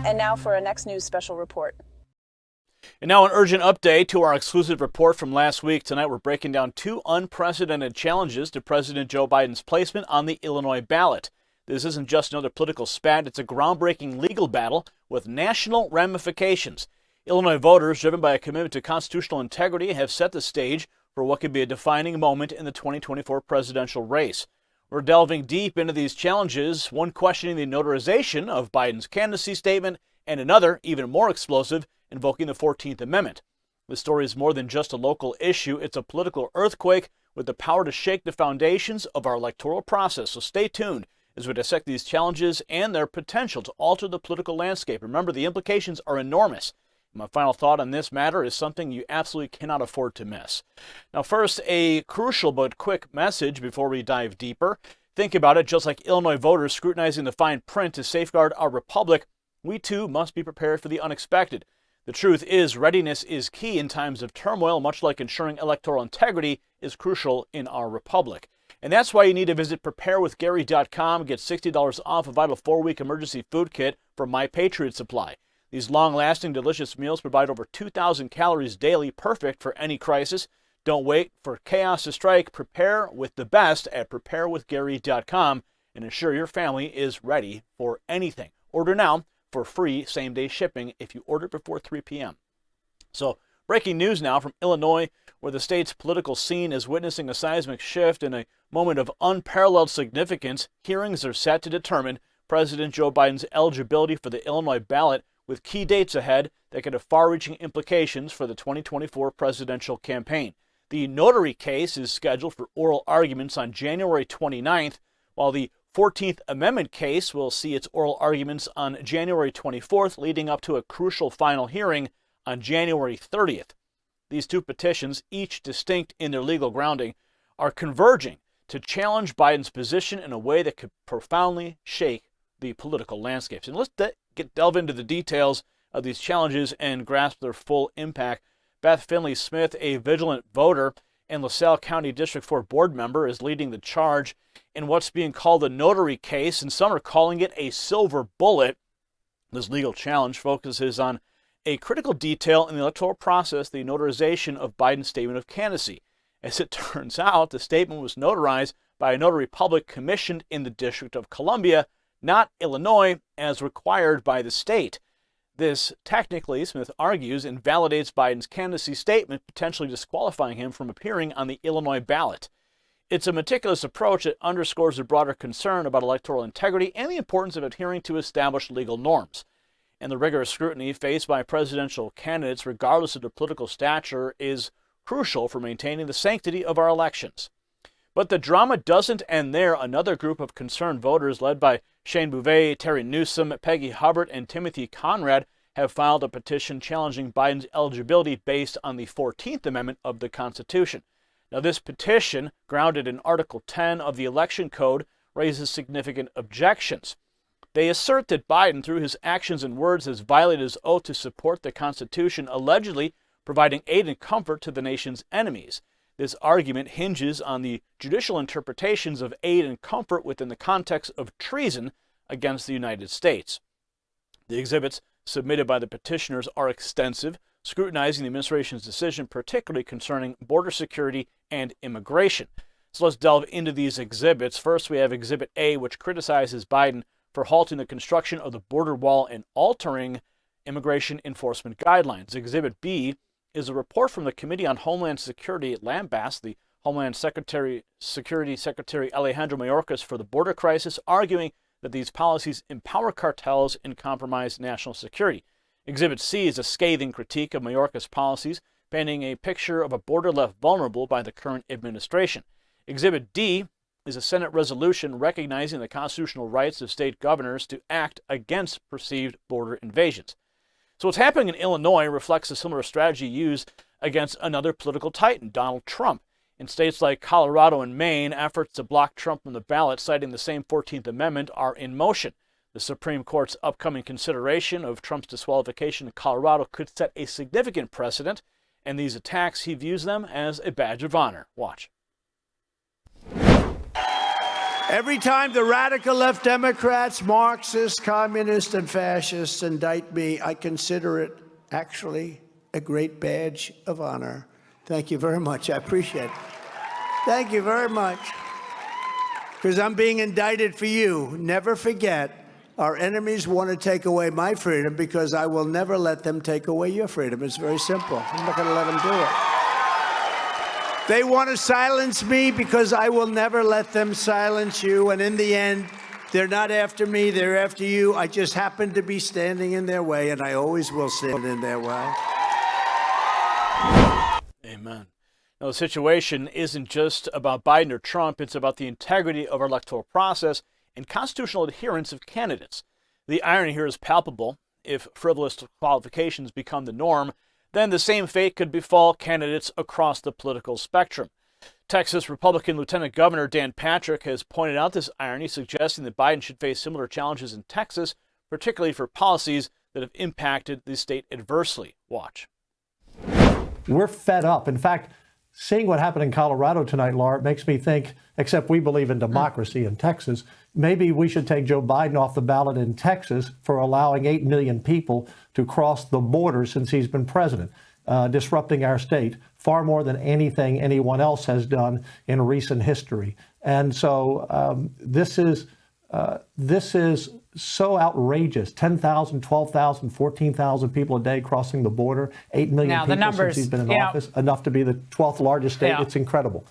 And now for our next news special report. And now an urgent update to our exclusive report from last week. Tonight we're breaking down two unprecedented challenges to President Joe Biden's placement on the Illinois ballot. This isn't just another political spat, it's a groundbreaking legal battle with national ramifications. Illinois voters, driven by a commitment to constitutional integrity, have set the stage for what could be a defining moment in the 2024 presidential race. We're delving deep into these challenges, one questioning the notarization of Biden's candidacy statement, and another, even more explosive, invoking the 14th Amendment. This story is more than just a local issue, it's a political earthquake with the power to shake the foundations of our electoral process. So stay tuned as we dissect these challenges and their potential to alter the political landscape. Remember, the implications are enormous. My final thought on this matter is something you absolutely cannot afford to miss. Now first, a crucial but quick message before we dive deeper. Think about it, just like Illinois voters scrutinizing the fine print to safeguard our republic, we too must be prepared for the unexpected. The truth is, readiness is key in times of turmoil, much like ensuring electoral integrity is crucial in our republic. And that's why you need to visit preparewithgary.com, get $60 off a vital 4-week emergency food kit from My Patriot Supply. These long-lasting, delicious meals provide over 2,000 calories daily, perfect for any crisis. Don't wait for chaos to strike. Prepare with the best at preparewithgary.com and ensure your family is ready for anything. Order now for free same-day shipping if you order before 3 p.m. So, breaking news now from Illinois, where the state's political scene is witnessing a seismic shift in a moment of unparalleled significance. Hearings are set to determine President Joe Biden's eligibility for the Illinois ballot, with key dates ahead that could have far-reaching implications for the 2024 presidential campaign. The notary case is scheduled for oral arguments on January 29th, while the 14th Amendment case will see its oral arguments on January 24th, leading up to a crucial final hearing on January 30th. These two petitions, each distinct in their legal grounding, are converging to challenge Biden's position in a way that could profoundly shake the political landscapes. And let's delve into the details of these challenges and grasp their full impact. Beth Finley Smith, a vigilant voter and LaSalle County District 4 board member, is leading the charge in what's being called the notary case, and some are calling it a silver bullet. This legal challenge focuses on a critical detail in the electoral process, the notarization of Biden's statement of candidacy. As it turns out, the statement was notarized by a notary public commissioned in the District of Columbia, not Illinois, as required by the state. This technically, Smith argues, invalidates Biden's candidacy statement, potentially disqualifying him from appearing on the Illinois ballot. It's a meticulous approach that underscores a broader concern about electoral integrity and the importance of adhering to established legal norms. And the rigorous scrutiny faced by presidential candidates, regardless of their political stature, is crucial for maintaining the sanctity of our elections. But the drama doesn't end there. Another group of concerned voters, led by Shane Bouvet, Terry Newsom, Peggy Hubbard, and Timothy Conrad, have filed a petition challenging Biden's eligibility based on the 14th Amendment of the Constitution. Now, this petition, grounded in Article 10 of the Election Code, raises significant objections. They assert that Biden, through his actions and words, has violated his oath to support the Constitution, allegedly providing aid and comfort to the nation's enemies. This argument hinges on the judicial interpretations of aid and comfort within the context of treason against the United States. The exhibits submitted by the petitioners are extensive, scrutinizing the administration's decision, particularly concerning border security and immigration. So let's delve into these exhibits. First, we have Exhibit A, which criticizes Biden for halting the construction of the border wall and altering immigration enforcement guidelines. Exhibit B is a report from the Committee on Homeland Security at lambast the Homeland Security Secretary Alejandro Mayorkas for the border crisis, arguing that these policies empower cartels and compromise national security. Exhibit C is a scathing critique of Mayorkas' policies, painting a picture of a border left vulnerable by the current administration. Exhibit D is a Senate resolution recognizing the constitutional rights of state governors to act against perceived border invasions. So what's happening in Illinois reflects a similar strategy used against another political titan, Donald Trump. In states like Colorado and Maine, efforts to block Trump from the ballot, citing the same 14th Amendment, are in motion. The Supreme Court's upcoming consideration of Trump's disqualification in Colorado could set a significant precedent, and these attacks, he views them as a badge of honor. Watch. Every time the radical left Democrats, Marxists, communists, and fascists indict me, I consider it actually a great badge of honor. Thank you very much. I appreciate it. Thank you very much. Because I'm being indicted for you. Never forget, our enemies want to take away my freedom because I will never let them take away your freedom. It's very simple. I'm not going to let them do it. They want to silence me because I will never let them silence you. And in the end, they're not after me, they're after you. I just happen to be standing in their way, and I always will stand in their way. Amen. Now, the situation isn't just about Biden or Trump. It's about the integrity of our electoral process and constitutional adherence of candidates. The irony here is palpable. If frivolous qualifications become the norm, then the same fate could befall candidates across the political spectrum. Texas Republican Lieutenant Governor Dan Patrick has pointed out this irony, suggesting that Biden should face similar challenges in Texas, particularly for policies that have impacted the state adversely. Watch. We're fed up. In fact, seeing what happened in Colorado tonight, Laura, makes me think, except we believe in democracy in Texas, maybe we should take Joe Biden off the ballot in Texas for allowing 8 million people to cross the border since he's been president, disrupting our state far more than anything anyone else has done in recent history. And so this is so outrageous. 10,000, 12,000, 14,000 people a day crossing the border, 8 million now, people since he's been in office, enough to be the 12th largest state. It's incredible.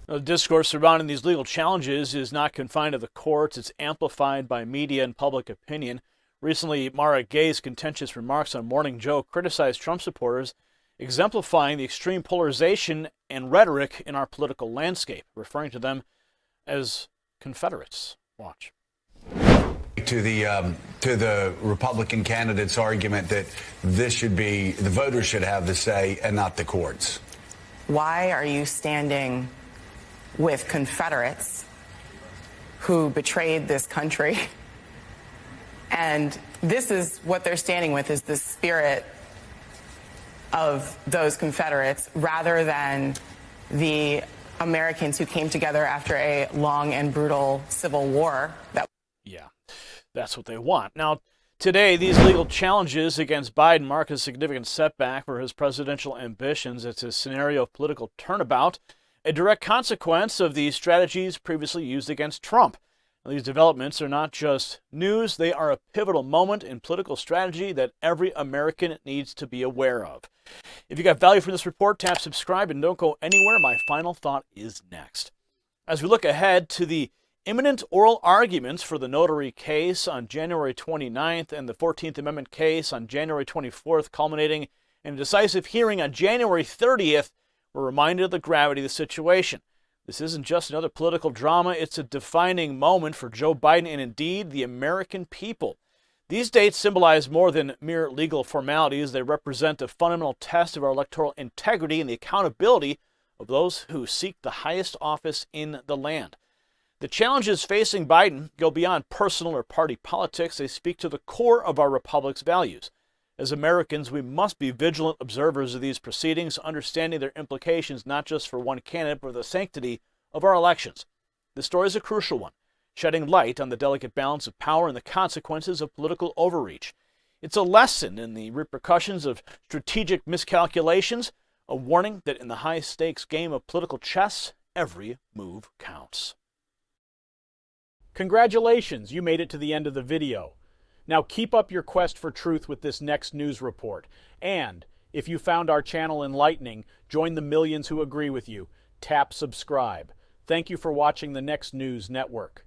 The discourse surrounding these legal challenges is not confined to the courts. It's amplified by media and public opinion. Recently, Mara Gay's contentious remarks on Morning Joe criticized Trump supporters, exemplifying the extreme polarization and rhetoric in our political landscape, referring to them as Confederates. Watch. To the Republican candidate's argument that this should be, the voters should have the say and not the courts. Why are you standing with Confederates who betrayed this country? And this is what they're standing with, is the spirit of those Confederates rather than the Americans who came together after a long and brutal civil war. Yeah, that's what they want. Now, today, these legal challenges against Biden mark a significant setback for his presidential ambitions. It's a scenario of political turnabout, a direct consequence of the strategies previously used against Trump. Now, these developments are not just news, they are a pivotal moment in political strategy that every American needs to be aware of. If you got value from this report, tap subscribe and don't go anywhere. My final thought is next. As we look ahead to the imminent oral arguments for the notary case on January 29th and the 14th Amendment case on January 24th, culminating in a decisive hearing on January 30th, we're reminded of the gravity of the situation. This isn't just another political drama, it's a defining moment for Joe Biden and indeed the American people. These dates symbolize more than mere legal formalities. They represent a fundamental test of our electoral integrity and the accountability of those who seek the highest office in the land. The challenges facing Biden go beyond personal or party politics. They speak to the core of our republic's values. As Americans, we must be vigilant observers of these proceedings, understanding their implications not just for one candidate, but for the sanctity of our elections. This story is a crucial one, shedding light on the delicate balance of power and the consequences of political overreach. It's a lesson in the repercussions of strategic miscalculations, a warning that in the high-stakes game of political chess, every move counts. Congratulations, you made it to the end of the video. Now keep up your quest for truth with this next news report. And if you found our channel enlightening, join the millions who agree with you. Tap subscribe. Thank you for watching the Next News Network.